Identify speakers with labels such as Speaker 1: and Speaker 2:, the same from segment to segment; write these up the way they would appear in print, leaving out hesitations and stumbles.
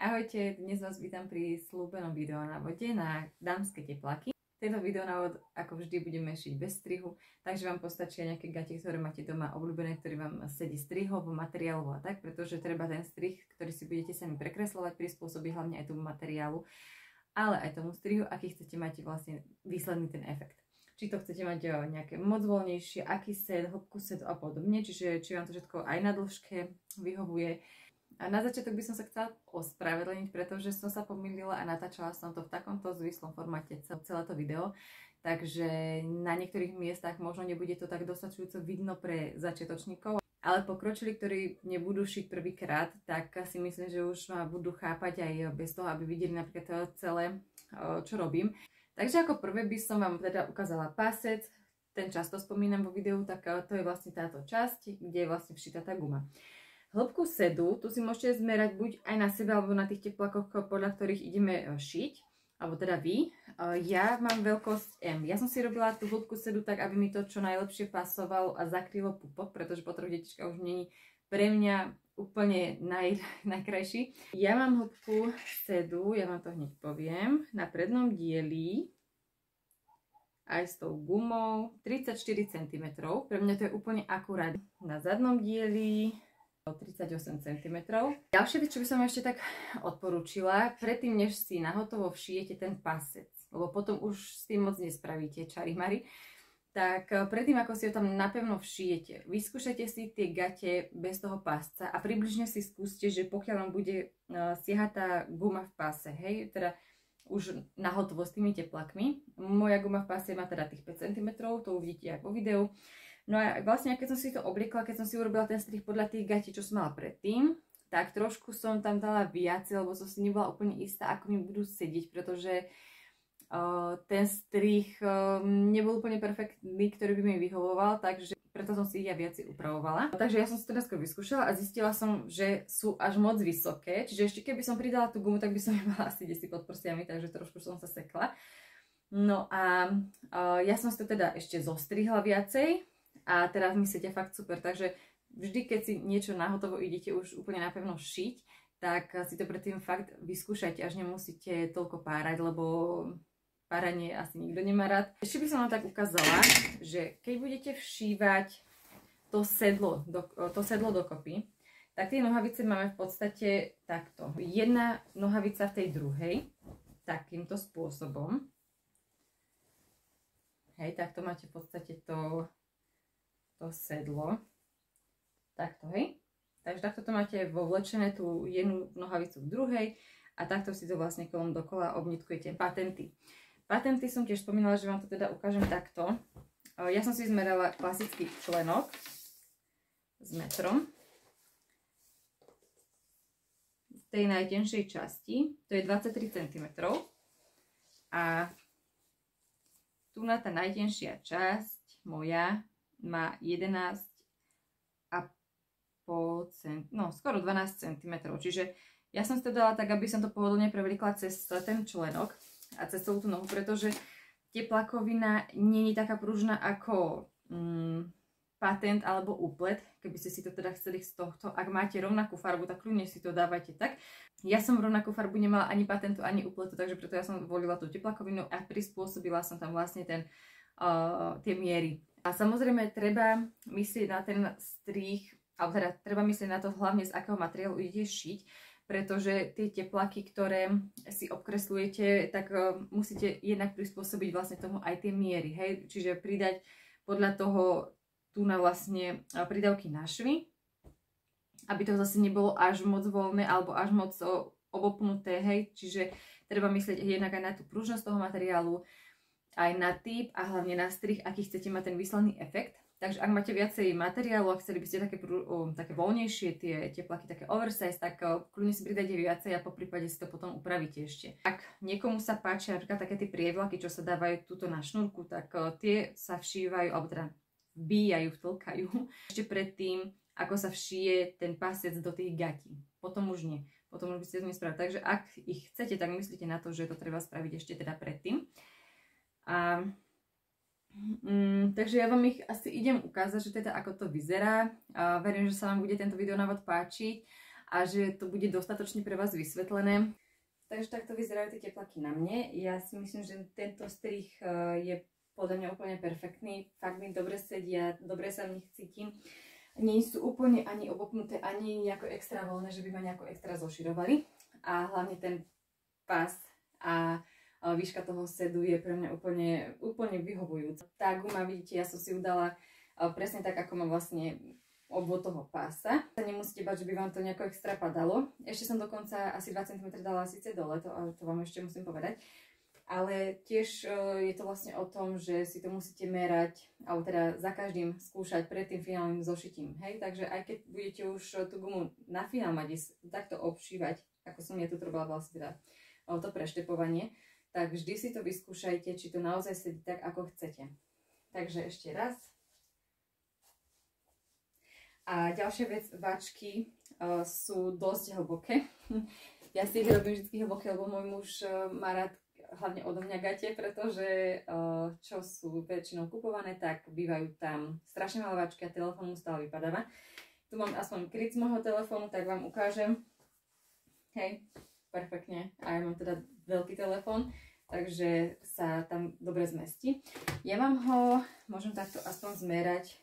Speaker 1: Ahojte, dnes vás vítam pri slúbenom videonávode na dámske tepláky. Tento videonávod ako vždy budeme šiť bez strihu, takže vám postačia nejaké gate, ktoré máte doma obľúbené, ktorý vám sedí strihovo, materiálovo a tak, pretože treba ten strih, ktorý si budete sami prekresľovať, prispôsobiť hlavne aj tomu materiálu, ale aj tomu strihu, aký chcete mať vlastne výsledný ten efekt. Či to chcete mať nejaké moc voľnejšie, aký set, hĺbku setu a podobne, čiže či vám to všetko aj na dĺžke vyhovuje. A na začiatok by som sa chcela ospravedlniť, pretože som sa pomýlila a natáčala som to v takomto zvislom formáte celé to video. Takže na niektorých miestach možno nebude to tak dostačujúco vidno pre začiatočníkov. Ale pokročili, ktorí nebudú šiť prvýkrát, tak si myslím, že už ma budú chápať aj bez toho, aby videli napríklad celé, čo robím. Takže ako prvé by som vám teda ukázala pásec. Ten často spomínam vo videu, tak to je vlastne táto časť, kde je vlastne všitá tá guma. Hĺbku sedu, tu si môžete zmerať buď aj na sebe, alebo na tých teplákoch, podľa ktorých ideme šiť, alebo teda vy. Ja mám veľkosť M. Ja som si robila tú hĺbku sedu tak, aby mi to čo najlepšie pasovalo a zakrylo pupok, pretože po 3 detička už není pre mňa úplne najkrajší. Ja mám hĺbku sedu, ja vám to hneď poviem, na prednom dieli, aj s tou gumou, 34 cm. Pre mňa to je úplne akurát. Na zadnom dieli 38 cm. Ďalšia vec, čo by som ešte tak odporúčila, predtým než si nahotovo všijete ten pásec, lebo potom už s tým moc nespravíte čarimary, tak predtým ako si ho tam napevno všijete, vyskúšajte si tie gate bez toho pásca a približne si skúste, že pokiaľ vám bude siahať tá guma v páse, hej, teda už nahotovo s tými teplákmi. Moja guma v páse má teda tých 5 cm, to uvidíte aj vo videu. No a vlastne, keď som si to obliekla, keď som si urobila ten strih podľa tých gatí, čo som mala predtým, tak trošku som tam dala viac, lebo som si nebola úplne istá, ako mi budú sedieť, pretože ten strih nebol úplne perfektný, ktorý by mi vyhovoval, takže preto som si ich ja viac upravovala. Takže ja som si to dneska vyskúšala a zistila som, že sú až moc vysoké, čiže ešte keby som pridala tú gumu, tak by som ju mala asi 10 pod prstiami, takže trošku som sa sekla. No a ja som si to teda ešte zostrihla viacej. A teraz mi sedia fakt super, takže vždy, keď si niečo nahotovo idete už úplne napevno šiť, tak si to predtým fakt vyskúšajte, až nemusíte toľko párať, lebo páranie asi nikto nemá rád. Ešte by som vám tak ukázala, že keď budete všívať to sedlo dokopy, tak tie nohavice máme v podstate takto. Jedna nohavica v tej druhej, takýmto spôsobom. Hej, takto máte v podstate to sedlo, takto, hej. Takže takto to máte vovlečené, tú jednu nohavicu v druhej a takto si to vlastne kolom dokola obnitkujete. Patenty. Patenty som tiež spomínala, že vám to teda ukážem takto. Ja som si zmerala klasický členok s metrom. Z tej najtenšej časti, to je 23 cm. A tu na tá najtenšia časť moja má 11,5 cm, no skoro 12 cm, čiže ja som si to dala tak, aby som to pohodlne prevlíkla cez ten členok a cez celú tú nohu, pretože teplákovina nie je taká pružná ako patent alebo úplet, keby ste si to teda chceli z tohto. Ak máte rovnakú farbu, tak kľudne si to dávajte tak. Ja som rovnakú farbu nemala ani patentu, ani úpletu, takže preto ja som volila tú teplákovinu a prispôsobila som tam vlastne tie miery. A samozrejme treba myslieť na ten strih, alebo teda treba myslieť na to hlavne z akého materiálu idete šiť, pretože tie tepláky, ktoré si obkreslujete, tak musíte jednak prispôsobiť vlastne tomu aj tie miery, hej? Čiže pridať podľa toho tu na vlastne prídavky na švy, aby to zase nebolo až moc voľné alebo až moc obopnuté, hej? Čiže treba myslieť jednak aj na tú pružnosť toho materiálu, aj na typ a hlavne na strih, aký chcete mať ten výsledný efekt. Takže ak máte viacej materiálu a chceli by ste také voľnejšie tie tepláky, také oversize, tak kľudne si pridajte viacej a po prípade si to potom upravíte ešte. Ak niekomu sa páčia napríklad také tie prievlaky, čo sa dávajú túto na šnúrku, tak tie sa všívajú, alebo teda vbíjajú, vtlkajú ešte predtým, ako sa všije ten pásec do tých gatí. Potom už nie. Potom už by ste to nespravili. Takže ak ich chcete, tak myslíte na to, že to treba spraviť ešte teda predtým. Takže ja vám ich asi idem ukázať, že teda ako to vyzerá. Verím, že sa vám bude tento videonávod páčiť a že to bude dostatočne pre vás vysvetlené. Takže takto vyzerajú tie teplaky na mne. Ja si myslím, že tento strih je podľa mňa úplne perfektný. Fakt mi dobre sedia, dobre sa v nich cítim. Nie sú úplne ani obopnuté, ani nejako extra voľné, že by ma nejako extra zoširovali. A hlavne ten pás a výška toho sedu je pre mňa úplne vyhovujúca. Tá guma, vidíte, ja som si ju dala presne tak, ako má vlastne obvod toho pása. Nemusíte bať, že by vám to nejako extra padalo. Ešte som dokonca asi 2 cm dala síce dole, to vám ešte musím povedať. Ale tiež je to vlastne o tom, že si to musíte merať, alebo teda za každým skúšať pred tým finálnym zošitím. Hej? Takže aj keď budete už tú gumu na finál mať takto obšívať, ako som ja tu robila vlastne teda to preštepovanie, tak vždy si to vyskúšajte, či to naozaj sedí tak, ako chcete. Takže ešte raz. A ďalšia vec, váčky sú dosť hlboké. Ja si ich robím vždy hlboké, lebo môj muž má rád hlavne odo mňa gate, pretože čo sú väčšinou kupované, tak bývajú tam strašne malé váčky a telefón mu stále vypadáva. Tu mám aspoň kryt z môjho telefónu, tak vám ukážem. Hej, perfektne. A ja mám teda veľký telefón, takže sa tam dobre zmestí. Ja mám ho, môžem takto aspoň zmerať,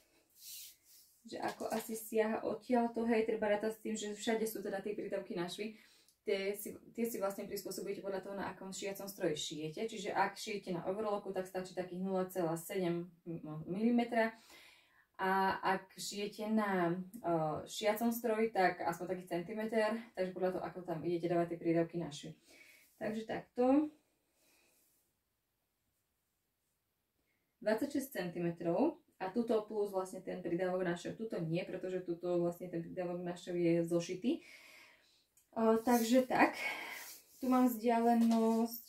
Speaker 1: že ako asi siaha odtiaľto, hej, treba rátať s tým, že všade sú teda tie prídavky na švy. Tie si vlastne prispôsobujete podľa toho, na akom šiacom stroji šijete. Čiže ak šijete na overlocku, tak stačí takých 0,7 mm. A ak šijete na šiacom stroji, tak aspoň taký centimeter. Takže podľa toho, ako tam idete dávať tie prídavky na švy. Takže takto. 26 cm. A tuto plus vlastne ten pridávok na šev. Tuto nie, pretože tuto vlastne ten pridávok na šev je zošitý. Takže tak. Tu mám vzdialenosť,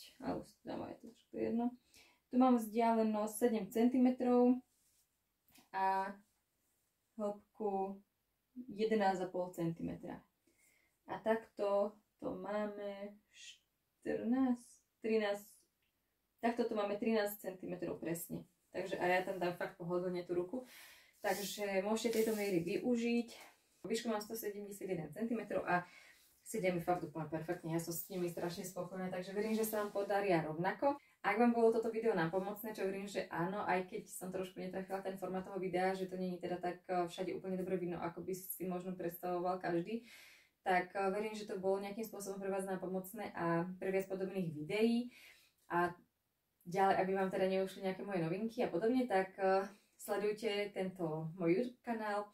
Speaker 1: tu mám vzdialenosť 7 cm a hĺbku 11,5 cm. A takto to máme 13, takto to máme 13 cm presne. Takže a ja tam dám fakt pohodlne tú ruku. Takže môžete tieto miery využiť. Výšku mám 171 cm a sedia mi fakt úplne perfektne. Ja som s nimi strašne spokojná, takže verím, že sa vám podaria rovnako. Ak vám bolo toto video nápomocné, čo verím, že áno, aj keď som trošku netrafila ten formát toho videa, že to nie je teda tak všade úplne dobre vidno, ako by si možno predstavoval každý, tak verím, že to bolo nejakým spôsobom pre vás nápomocné a pre viac podobných videí. A ďalej, aby vám teda neušli nejaké moje novinky a podobne, tak sledujte tento môj YouTube kanál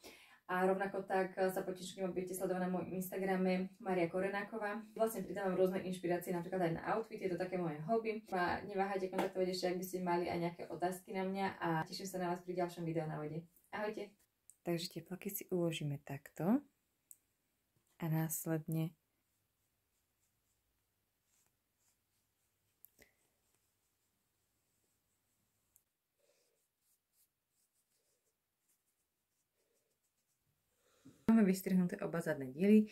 Speaker 1: a rovnako tak sa poteším, ak budete sledovať na môjom Instagrame Mária Korenáková. Vlastne pridávam rôzne inšpirácie, napríklad aj na outfit, je to také moje hobby. A neváhajte kontaktovať ešte, ak by ste mali aj nejaké otázky na mňa a teším sa na vás pri ďalšom videu na vode. Ahojte! Takže teplaky si uložíme takto a následne máme vystrihnuté oba zadné diely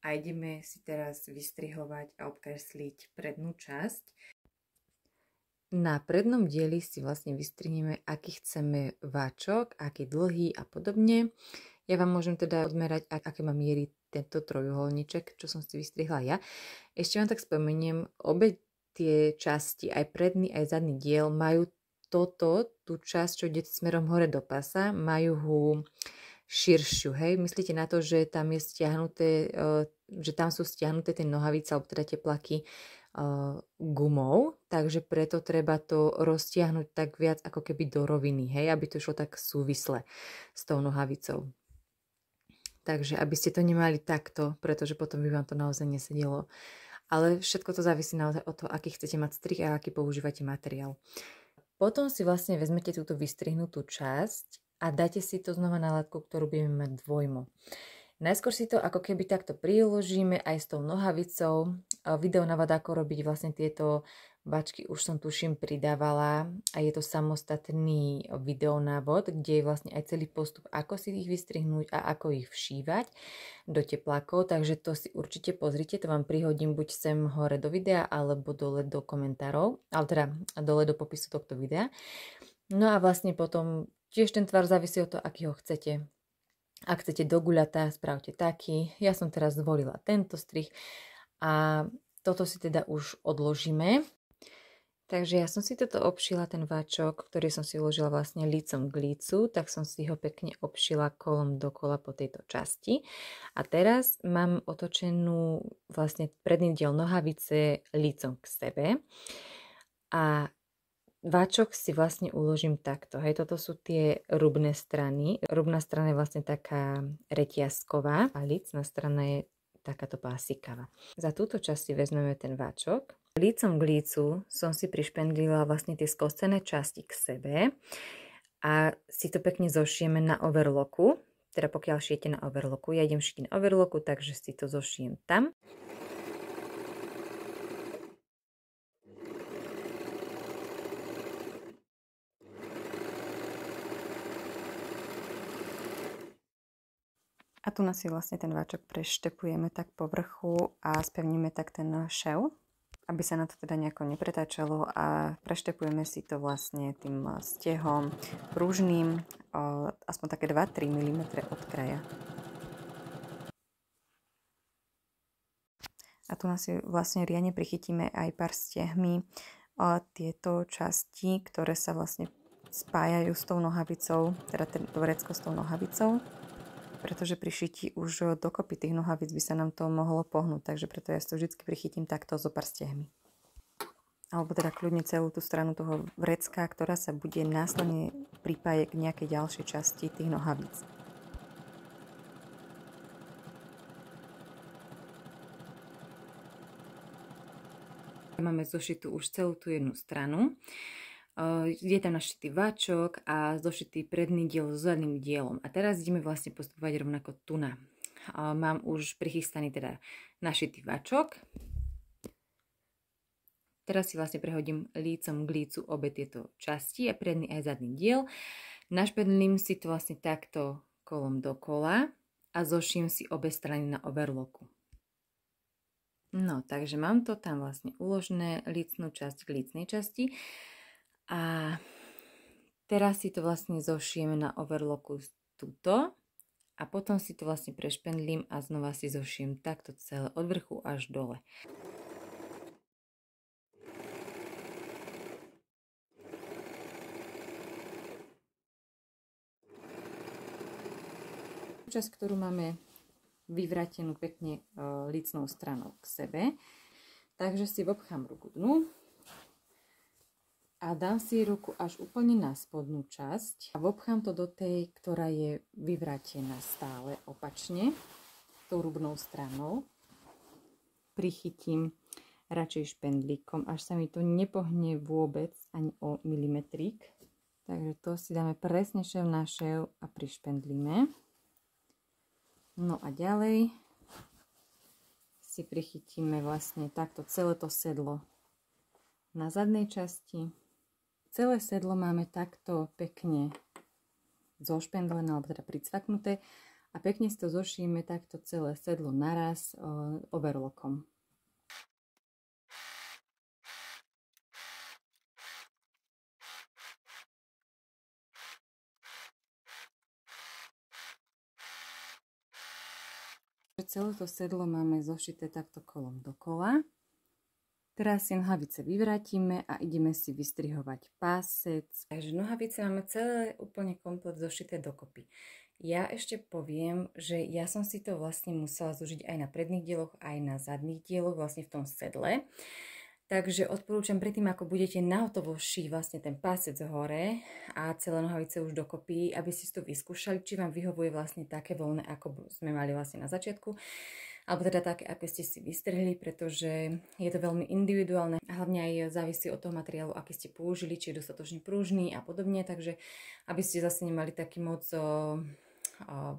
Speaker 1: a ideme si teraz vystrihovať a obkresliť prednú časť. Na prednom dieli si vlastne vystrihneme, aký chceme váčok, aký dlhý a podobne. Ja vám môžem teda odmerať, aké má miery tento trojuholníček, čo som si vystrihla ja. Ešte vám tak spomeniem, obe tie časti, aj predný, aj zadný diel, majú tú časť, čo ide smerom hore do pasa, majú širšiu, hej, myslíte na to, že tam je stiahnuté, že tam sú stiahnuté tie nohavice, alebo teda teplaky gumou, takže preto treba to roztiahnuť tak viac ako keby do roviny, hej, aby to išlo tak súvisle s tou nohavicou. Takže aby ste to nemali takto, pretože potom by vám to naozaj nesedelo. Ale všetko to závisí naozaj od toho, aký chcete mať strih a aký používate materiál. Potom si vlastne vezmete túto vystrihnutú časť a dáte si to znova na látku, ktorú budeme mať dvojmo. Najskôr si to ako keby takto priložíme aj s tou nohavicou. Video navádza, ako robiť vlastne tieto bačky, už som tuším pridávala a je to samostatný videonávod, kde je vlastne aj celý postup, ako si ich vystrihnúť a ako ich všívať do teplákov, takže to si určite pozrite, to vám prihodím buď sem hore do videa, alebo dole do komentárov, ale teda dole do popisu tohto videa. No a vlastne potom tiež ten tvar závisí od toho, aký ho chcete. Ak chcete do guľatá, spravte taký. Ja som teraz zvolila tento strih a toto si teda už odložíme. Takže ja som si toto obšila, ten váčok, ktorý som si uložila vlastne lícom k lícu, tak som si ho pekne obšila kolom dokola po tejto časti. A teraz mám otočenú vlastne predný diel nohavice lícom k sebe. A váčok si vlastne uložím takto. Hej, toto sú tie rubné strany. Rubná strana je vlastne taká reťazková a lícna strana je takáto pásikavá. Za túto časť si vezmeme ten váčok. Lícom k lícu som si prišpendlila vlastne tie skostené časti k sebe a si to pekne zošijeme na overlocku. Teda pokiaľ šijete na overlocku, ja idem šiť na overlocku, takže si to zošijem tam. A tu nás si vlastne ten váčok preštepujeme tak po vrchu a spevníme tak ten šev, aby sa na to teda nejako nepretáčalo a preštepujeme si to vlastne tým stehom pružným, aspoň také 2-3 mm od kraja. A tu nás si vlastne riadne prichytíme aj pár stehmi tieto časti, ktoré sa vlastne spájajú s tou nohavicou, teda to vrecko s tou nohavicou. Pretože pri šití už dokopy tých nohavíc by sa nám to mohlo pohnúť, takže preto ja si to vždy prichytím takto zo pár stehmi. Alebo teda kľudne celú tú stranu toho vrecka, ktorá sa bude následne pripájať k nejakej ďalšej časti tých nohavíc. Máme zošitú už celú tú jednu stranu. Je tam našitý váčok a zošitý predný diel s zadným dielom. A teraz ideme vlastne postupovať rovnako tuna. Mám už prichystaný teda našitý váčok. Teraz si vlastne prehodím lícom k lícu obe tieto časti, a predný aj zadný diel. Našpendlím si to vlastne takto kolom dokola a zošijem si obe strany na overlocku. No, takže mám to tam vlastne uložené, lícnú časť k lícnej časti. A teraz si to vlastne zošijeme na overlocku tuto a potom si to vlastne prešpendlím a znova si zošijem takto celé od vrchu až dole. Časť, ktorú máme vyvrátenú pekne lícnou stranou k sebe, takže si obchám ruku dnu. A dám si ruku až úplne na spodnú časť a obchám to do tej, ktorá je vyvrátená stále opačne, tou rubnou stranou. Prichytím radšej špendlíkom, až sa mi to nepohne vôbec ani o milimetrík. Takže to si dáme presne šev na šev a prišpendlíme. No a ďalej si prichytíme vlastne takto celé to sedlo na zadnej časti. Celé sedlo máme takto pekne zošpendlené, alebo teda pricvaknuté a pekne si to zošijeme takto celé sedlo naraz overlockom. Celé to sedlo máme zošité takto kolom dokola. Teraz si nohavice vyvrátime a ideme si vystrihovať pásec. Takže nohavice máme celé úplne komplet zošité dokopy. Ja ešte poviem, že ja som si to vlastne musela zúžiť aj na predných dieloch, aj na zadných dieloch, vlastne v tom sedle. Takže odporúčam predtým, ako budete nahotovo šiť vlastne ten pásec hore a celé nohavice už dokopy, aby ste si to vyskúšali, či vám vyhovuje vlastne také voľné, ako sme mali vlastne na začiatku. Alebo teda také, ako ste si vystrhli, pretože je to veľmi individuálne a hlavne aj závisí od toho materiálu, aký ste použili, či je dostatočne pružný a podobne, takže aby ste zase nemali taký moc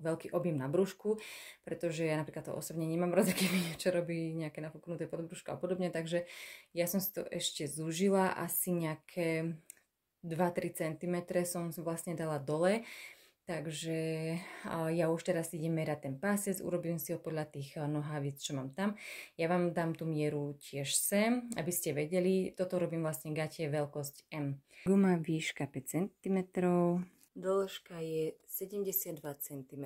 Speaker 1: veľký objem na brúšku, pretože ja napríklad to osobne nemám rada, keď mi niečo robí nejaké nafúknuté podbrúško a podobne, takže ja som si to ešte zúžila, asi nejaké 2-3 cm som vlastne dala dole. Takže ja už teraz idem merať ten pásec, urobím si ho podľa tých nohavíc, čo mám tam. Ja vám dám tú mieru tiež sem, aby ste vedeli. Toto robím vlastne gatie veľkosť M. Guma výška 5 cm, dĺžka je 72 cm.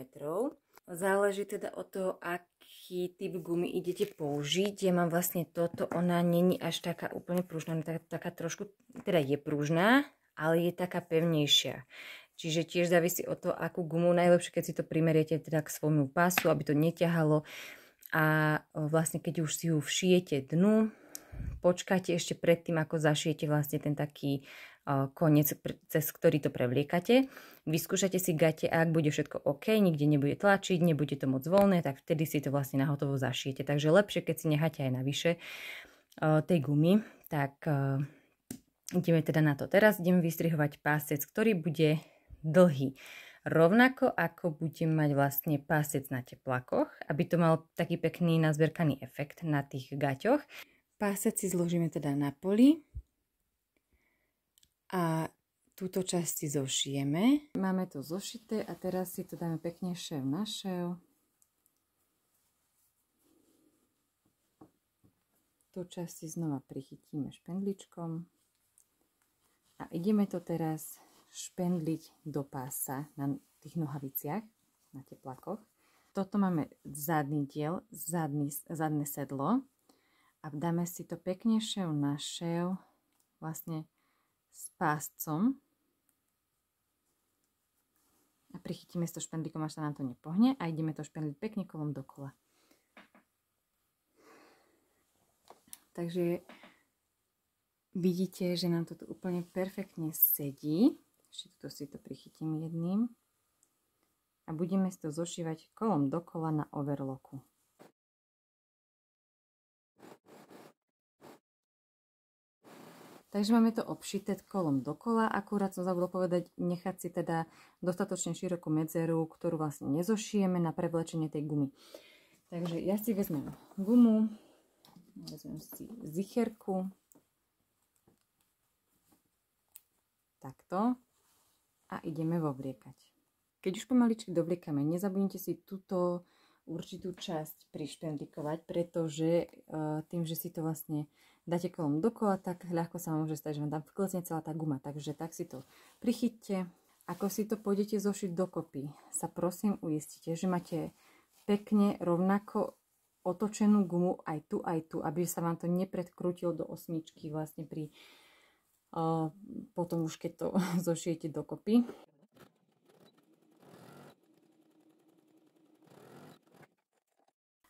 Speaker 1: Záleží teda od toho, aký typ gumy idete použiť. Ja mám vlastne toto, ona není až taká úplne pružná, taká trošku, teda je pružná, ale je taká pevnejšia. Čiže tiež závisí od toho, akú gumu. Najlepšie, keď si to primeriete teda k svojmu pásu, aby to neťahalo. A vlastne keď už si ju všijete dnu, počkáte ešte predtým, ako zašijete vlastne ten taký koniec, cez ktorý to prevliekate. Vyskúšate si gate a ak bude všetko OK, nikde nebude tlačiť, nebude to moc voľné, tak vtedy si to vlastne na hotovo zašijete. Takže lepšie, keď si necháte aj navyše tej gumy, tak ideme teda na to. Teraz ideme vystrihovať pásec, ktorý bude dlhý. Rovnako ako budem mať vlastne pásec na teplakoch, aby to mal taký pekný nazberkaný efekt na tých gaťoch. Pásec si zložíme teda na poli a túto časť si zošijeme. Máme to zošité a teraz si to dáme pekne šev na šev. Tú časť si znova prichytíme špendličkom a ideme to teraz špendliť do pása na tých nohaviciach, na teplakoch. Toto máme zadný diel, zadné sedlo a dáme si to pekne šev na šev vlastne s páscom a prichytíme si to špendlíkom, až sa nám to nepohne a ideme to špendliť pekne kolom dokola. Takže vidíte, že nám toto úplne perfektne sedí. Ešte tuto si to prichytím jedným. A budeme si to zošívať kolom dokola na overlocku. Takže máme to obšité kolom dokola. Akurát som zabudla povedať, nechať si teda dostatočne širokú medzeru, ktorú vlastne nezošijeme na prevlečenie tej gumy. Takže ja si vezmem gumu, vezmem si zicherku. Takto. A ideme vovliekať. Keď už pomaličky dovliekame, nezabudnite si túto určitú časť prišpendlikovať, pretože tým, že si to vlastne dáte kolom dokola, tak ľahko sa môže stať, že vám tam vklesne celá tá guma. Takže tak si to prichyťte. Ako si to pôjdete zošiť dokopy, sa prosím uistite, že máte pekne rovnako otočenú gumu aj tu, aby sa vám to nepredkrútilo do osmičky vlastne pri potom už keď to zošijete dokopy.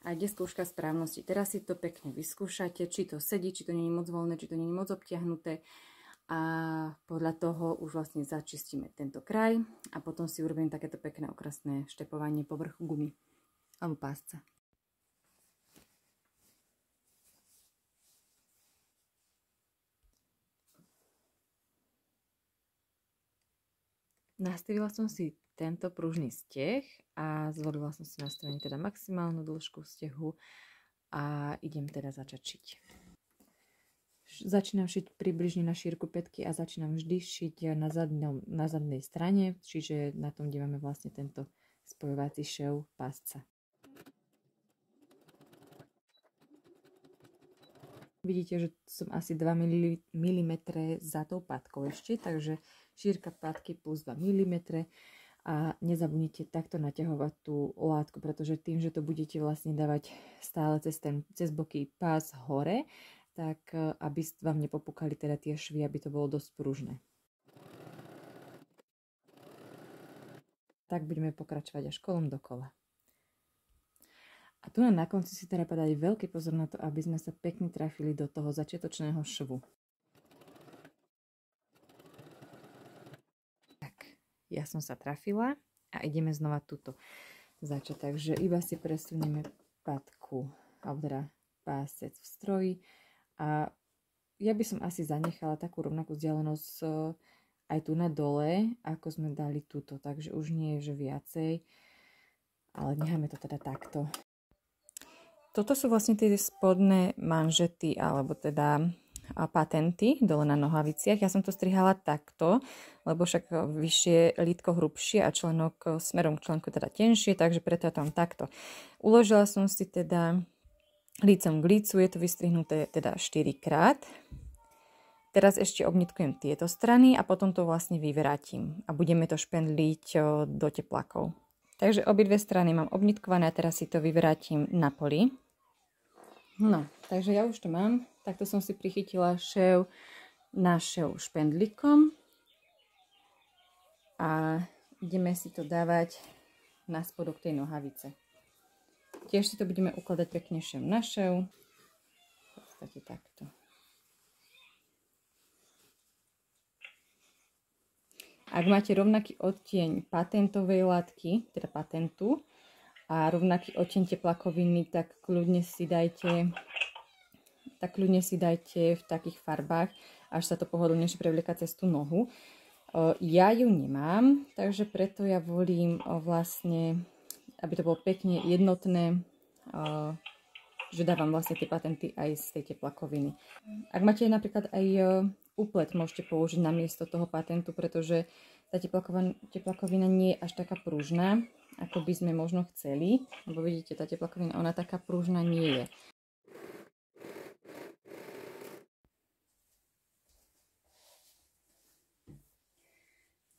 Speaker 1: A ide skúška správnosti. Teraz si to pekne vyskúšate, či to sedí, či to nie je moc voľné, či to nie je moc obtiahnuté. A podľa toho už vlastne začistíme tento kraj a potom si urobím takéto pekné okrasné štepovanie povrchu gumy alebo pásca. Nastavila som si tento pružný steh a zvolila som si nastavenie teda maximálnu dĺžku stehu a idem teda začať šiť. Začínam šiť približne na šírku pätky a začínam vždy šiť na zadnej strane, čiže na tom, kde máme vlastne tento spojovací šev pásca. Vidíte, že som asi 2 mm za tou pátkou ešte, takže šírka pátky plus 2 mm a nezabudnite takto naťahovať tú látku, pretože tým, že to budete vlastne dávať stále cez boky pás hore, tak aby vám nepopukali teda tie švy, aby to bolo dosť pružné. Tak budeme pokračovať až kolom dokola. A tu na konci si treba dať veľký pozor na to, aby sme sa pekne trafili do toho začiatočného švu. Tak, ja som sa trafila a ideme znova tuto začať. Takže iba si presunieme patku, alebo teda pásec v stroji. A ja by som asi zanechala takú rovnakú vzdialenosť aj tu na dole, ako sme dali tuto. Takže už nie je, že viacej, ale necháme to teda takto. Toto sú vlastne tie spodné manžety, alebo teda patenty dole na nohaviciach. Ja som to strihala takto, lebo však vyššie lítko hrubšie a členok smerom k členku teda tenšie, takže preto ja tam takto. Uložila som si teda lícom k lícu, je to vystrihnuté teda 4 krát. Teraz ešte obnitkujem tieto strany a potom to vlastne vyvrátim a budeme to špendliť do teplákov. Takže obidve strany mám obnitkované a teraz si to vyvrátim na poli. No, takže ja už to mám. Takto som si prichytila šev našou špendlikom a ideme si to dávať na spodok tej nohavice. Tiež si to budeme ukladať pekne šev na šev. V podstate takto. Ak máte rovnaký odtieň patentovej látky, teda patentu, a rovnaký odtieň teplakoviny, tak kľudne si dajte v takých farbách, až sa to pohodlnejšie prevlieka cez tú nohu. Ja ju nemám, takže preto ja volím vlastne, aby to bolo pekne jednotné, že dávam vlastne tie patenty aj z tej teplakoviny. Ak máte napríklad aj úplet, môžete použiť namiesto toho patentu, pretože tá teplakovina nie je až taká pružná, ako by sme možno chceli. Lebo vidíte, tá teplakovina, ona taká pružná nie je.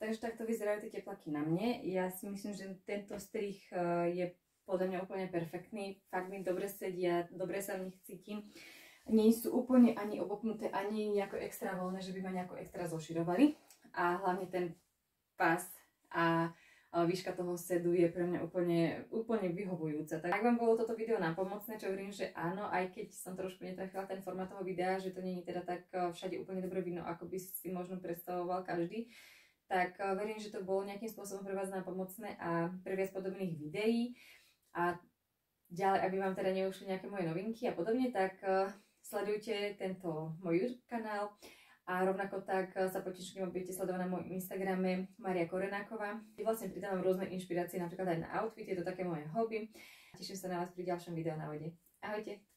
Speaker 1: Takže takto vyzerajú tie teplaky na mne. Ja si myslím, že tento strih je podľa mňa úplne perfektný. Fakt mi dobre sedia, dobre sa v nich cítim. Nie sú úplne ani obopnuté, ani nejako extra voľné, že by ma nejako extra zoširovali. A hlavne ten pás a výška toho sedu je pre mňa úplne vyhovujúca. Tak ak vám bolo toto video nápomocné, čo hovorím, že áno, aj keď som trošku netrafila ten formát toho videa, že to nie je teda tak všade úplne dobre vidno, ako by si možno predstavoval každý, tak verím, že to bolo nejakým spôsobom pre vás nápomocné a pre viac podobných videí. A ďalej, aby vám teda neušli nejaké moje novinky a podobne, tak sledujte tento môj YouTube kanál a rovnako tak sa poteším, ak budete sledovať na môjom Instagrame Mária Korenáková. Vlastne pridávam rôzne inšpirácie, napríklad aj na outfit, je to také moje hobby. Teším sa na vás pri ďalšom videu na vode. Ahojte!